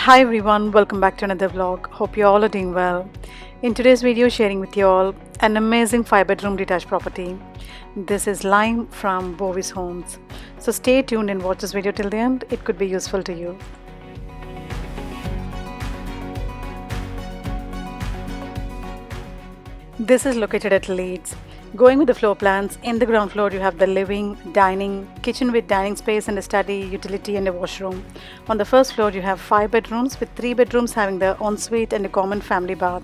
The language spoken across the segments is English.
Hi everyone, welcome back to another vlog. Hope you all are doing well. In today's video, sharing with you all an amazing 5-bedroom detached property. This is Lime from Bovis Homes. So stay tuned and watch this video till the end. It could be useful to you. This is located at Leeds. Going with the floor plans, in the ground floor you have the living, dining, kitchen with dining space and a study, utility and a washroom. On the first floor you have 5 bedrooms with 3 bedrooms having the ensuite and a common family bath.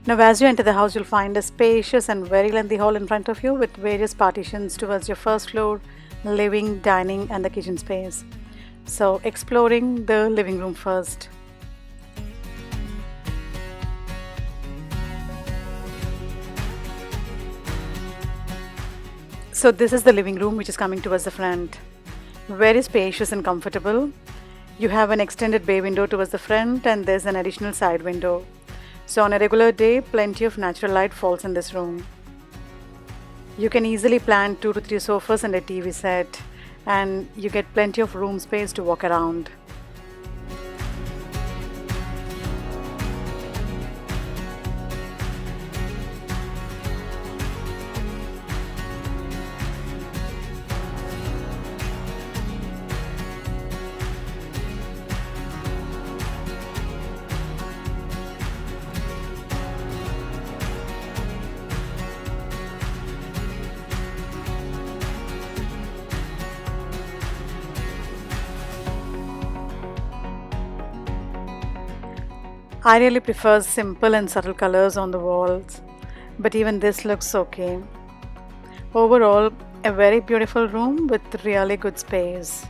Now as you enter the house you'll find a spacious and very lengthy hall in front of you with various partitions towards your first floor, living, dining and the kitchen space. So exploring the living room first. So this is the living room which is coming towards the front. Very spacious and comfortable. You have an extended bay window towards the front and there's an additional side window. So on a regular day, plenty of natural light falls in this room. You can easily plan 2 to 3 sofas and a TV set, and you get plenty of room space to walk around. I really prefer simple and subtle colors on the walls, but even this looks okay. Overall, a very beautiful room with really good space.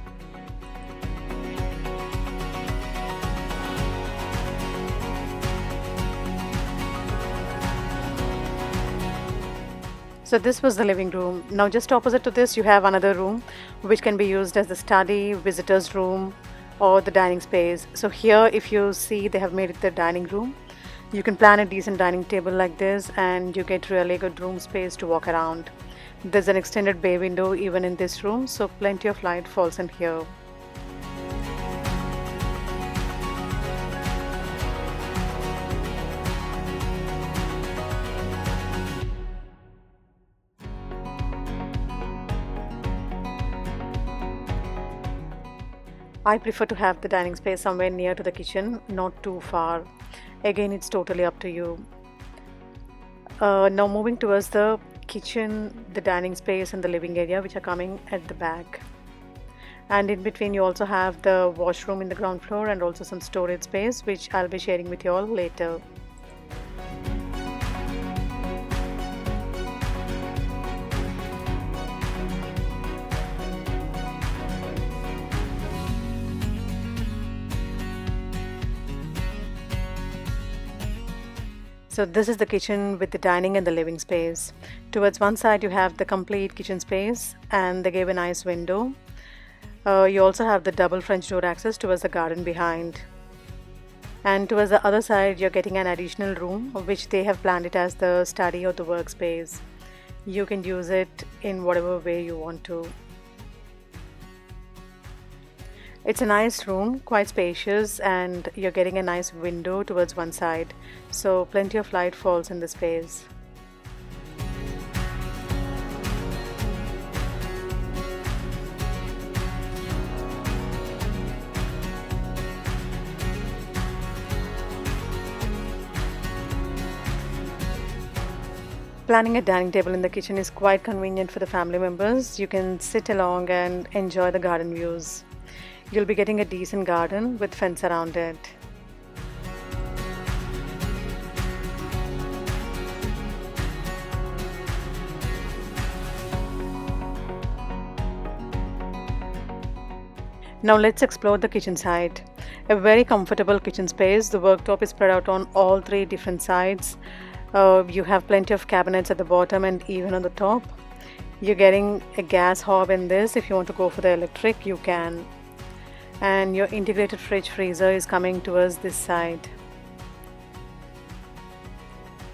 So this was the living room. Now just opposite to this you have another room which can be used as the study, visitors room or the dining space. So here if you see they have made it the dining room. You can plan a decent dining table like this and you get really good room space to walk around. There's an extended bay window even in this room, so plenty of light falls in here. I prefer to have the dining space somewhere near to the kitchen, not too far. Again, it's totally up to you. Now moving towards the kitchen, the dining space and the living area which are coming at the back. And in between you also have the washroom in the ground floor and also some storage space which I'll be sharing with you all later. So this is the kitchen with the dining and the living space. Towards one side you have the complete kitchen space and they gave a nice window. You also have the double French door access towards the garden behind. And towards the other side you're getting an additional room which they have planned it as the study or the workspace. You can use it in whatever way you want to. It's a nice room, quite spacious, and you're getting a nice window towards one side, so plenty of light falls in the space. Planning a dining table in the kitchen is quite convenient for the family members. You can sit along and enjoy the garden views. You'll be getting a decent garden with fence around it. Now let's explore the kitchen side. A very comfortable kitchen space. The worktop is spread out on all 3 different sides. You have plenty of cabinets at the bottom and even on the top. You're getting a gas hob in this. If you want to go for the electric, you can. And your integrated fridge freezer is coming towards this side.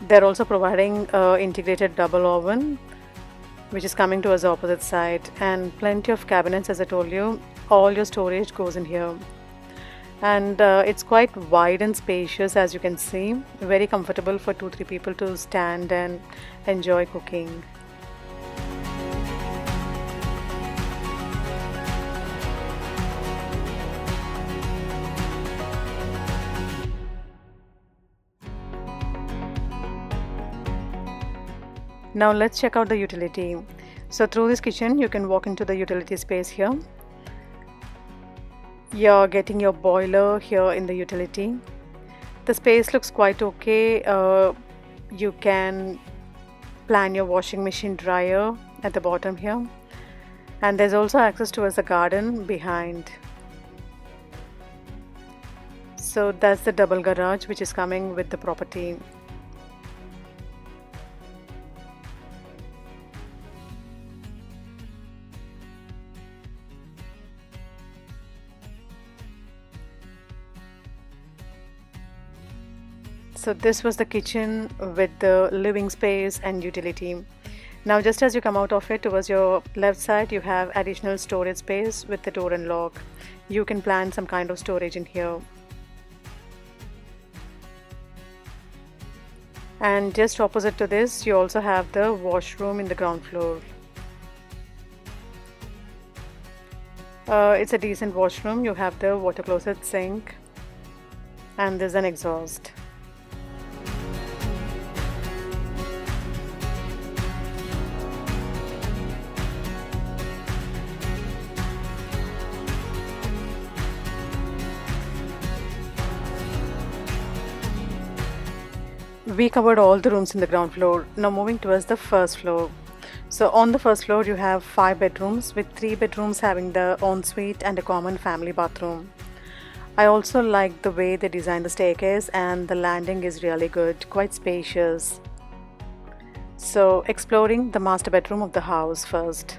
They're also providing integrated double oven which is coming towards the opposite side, and plenty of cabinets. As I told you, all your storage goes in here. and it's quite wide and spacious, as you can see. Very comfortable for 2-3 people to stand and enjoy cooking. Now let's check out the utility. So through this kitchen you can walk into the utility space here. You're getting your boiler here in the utility. The space looks quite okay. You can plan your washing machine dryer at the bottom here, and there's also access towards the garden behind. So that's the double garage which is coming with the property. So this was the kitchen with the living space and utility. Now just as you come out of it, towards your left side you have additional storage space with the door and lock. You can plan some kind of storage in here. And just opposite to this you also have the washroom in the ground floor. It's a decent washroom. You have the water closet, sink, and there's an exhaust. We covered all the rooms in the ground floor. Now moving towards the first floor. So on the first floor you have 5 bedrooms, with 3 bedrooms having the ensuite and a common family bathroom. I also like the way they designed the staircase, and the landing is really good, quite spacious. So exploring the master bedroom of the house first.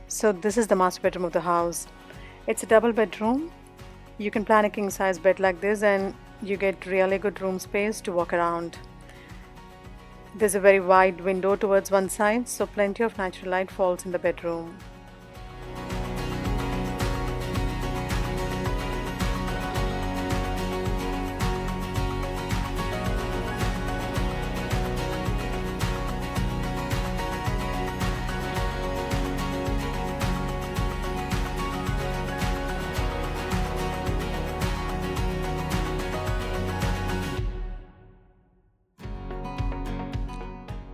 So this is the master bedroom of the house. It's a double bedroom. You can plan a king size bed like this and you get really good room space to walk around. There's a very wide window towards one side, so plenty of natural light falls in the bedroom.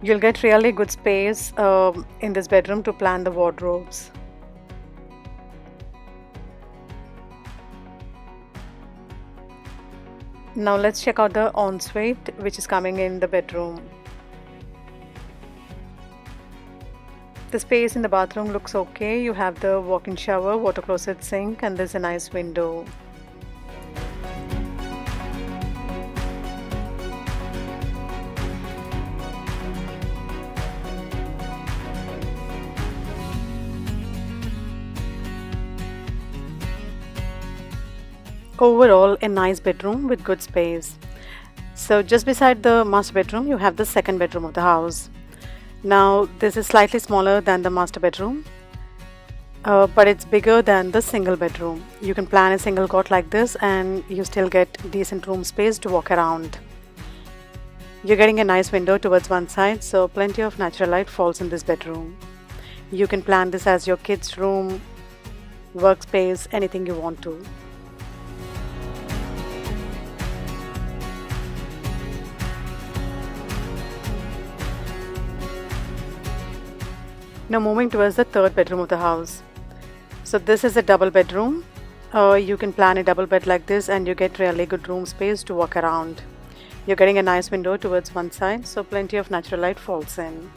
You'll get really good space in this bedroom to plan the wardrobes. Now let's check out the ensuite which is coming in the bedroom. The space in the bathroom looks okay. You have the walk-in shower, water closet, sink, and there's a nice window. Overall, a nice bedroom with good space. So just beside the master bedroom you have the second bedroom of the house. Now this is slightly smaller than the master bedroom, but it's bigger than the single bedroom. You can plan a single cot like this and you still get decent room space to walk around. You're getting a nice window towards one side, so plenty of natural light falls in this bedroom. You can plan this as your kids' room, workspace, anything you want to. Now moving towards the third bedroom of the house. So this is a double bedroom. You can plan a double bed like this and you get really good room space to walk around. You're getting a nice window towards one side, so plenty of natural light falls in.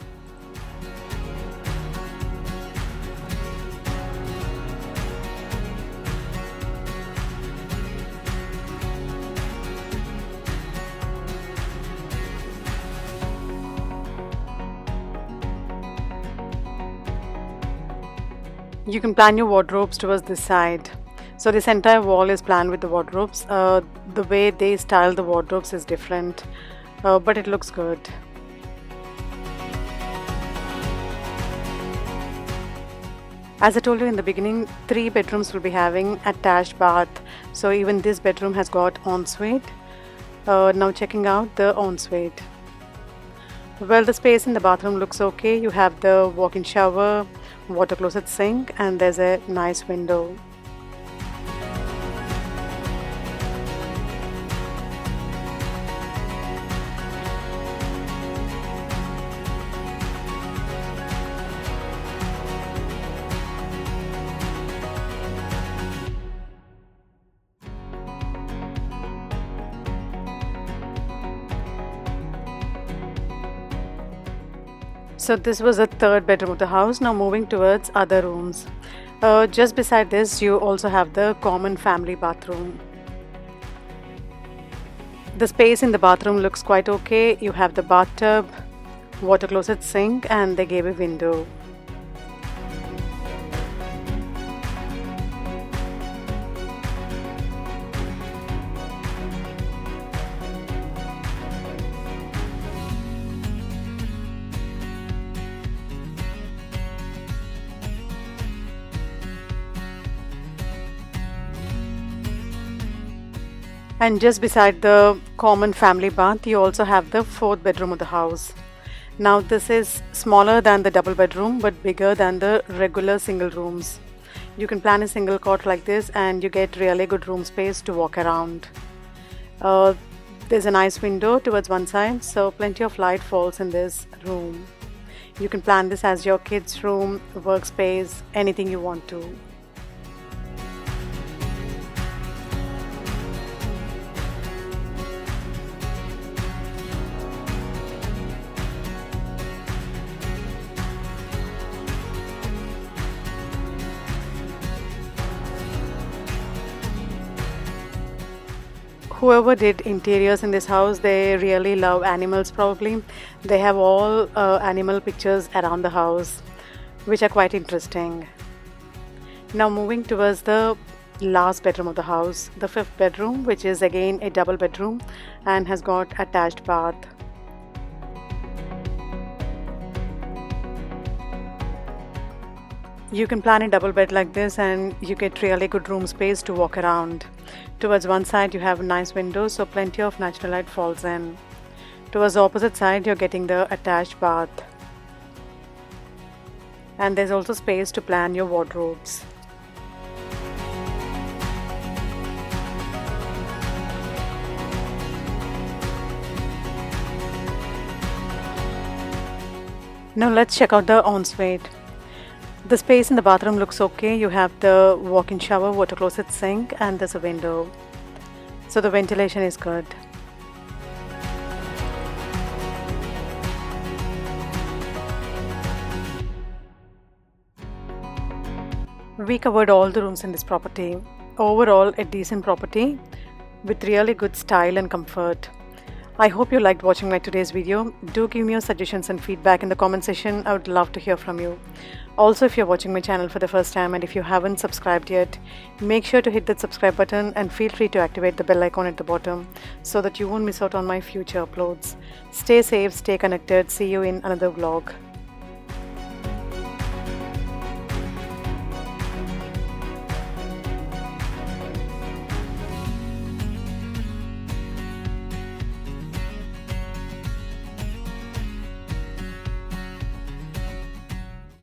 You can plan your wardrobes towards this side. So this entire wall is planned with the wardrobes. The way they style the wardrobes is different, but it looks good. As I told you in the beginning, 3 bedrooms will be having attached bath. So even this bedroom has got ensuite. Now checking out the ensuite. Well, the space in the bathroom looks okay. You have the walk-in shower, water closet sink, and there's a nice window. So this was the 3rd bedroom of the house. Now moving towards other rooms. Just beside this, you also have the common family bathroom. The space in the bathroom looks quite okay. You have the bathtub, water closet sink, and they gave a window. And just beside the common family bath, you also have the 4th bedroom of the house. Now this is smaller than the double bedroom but bigger than the regular single rooms. You can plan a single cot like this and you get really good room space to walk around. There's a nice window towards one side, so plenty of light falls in this room. You can plan this as your kids' room, workspace, anything you want to. Whoever did interiors in this house, they really love animals probably. They have all animal pictures around the house, which are quite interesting. Now moving towards the last bedroom of the house, the 5th bedroom, which is again a double bedroom and has got attached bath. You can plan a double bed like this and you get really good room space to walk around. Towards one side you have a nice window, so plenty of natural light falls in. Towards the opposite side you're getting the attached bath. And there's also space to plan your wardrobes. Now let's check out the ensuite. The space in the bathroom looks okay. You have the walk-in shower, water closet sink, and there's a window. So the ventilation is good. We covered all the rooms in this property. Overall, a decent property with really good style and comfort. I hope you liked watching my today's video. Do give me your suggestions and feedback in the comment section. I would love to hear from you. Also, if you're watching my channel for the first time and if you haven't subscribed yet, make sure to hit that subscribe button and feel free to activate the bell icon at the bottom so that you won't miss out on my future uploads. Stay safe, stay connected. See you in another vlog.